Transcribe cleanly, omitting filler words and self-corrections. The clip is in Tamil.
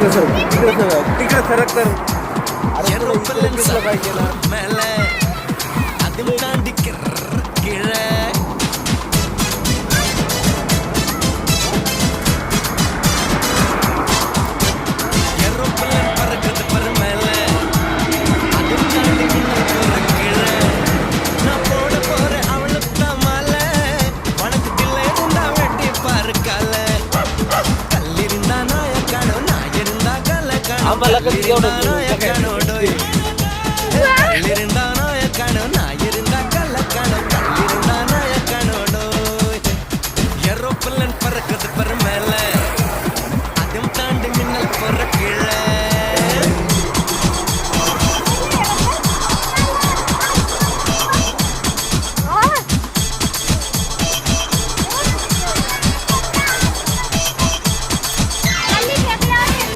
तिकडे सरक तर மேலே அதுவும் தாண்டி கீழே ஏரோப்ளேன் பறக்குது பாரு மேலே அதுவும் தாண்டி கீழே நான் போட போறேன் அவளுக்கு தான் மாலை உனக்கு தில்லை இருந்தா வெட்டி பாரு காலை கல்லிருந்தா நாய காணும் நாய் இருந்தா கல்ல காணும் நாய காணோடோய் கல்லிருந்தா நாய காணும் நாய் இருந்தா கல்ல காணும் கல்லிருந்தா நாய காணோடோய் ஏரோப்ளேன் பறக்குது பாரு மேலே அதுவும் தாண்டி மின்னல் போற கீழே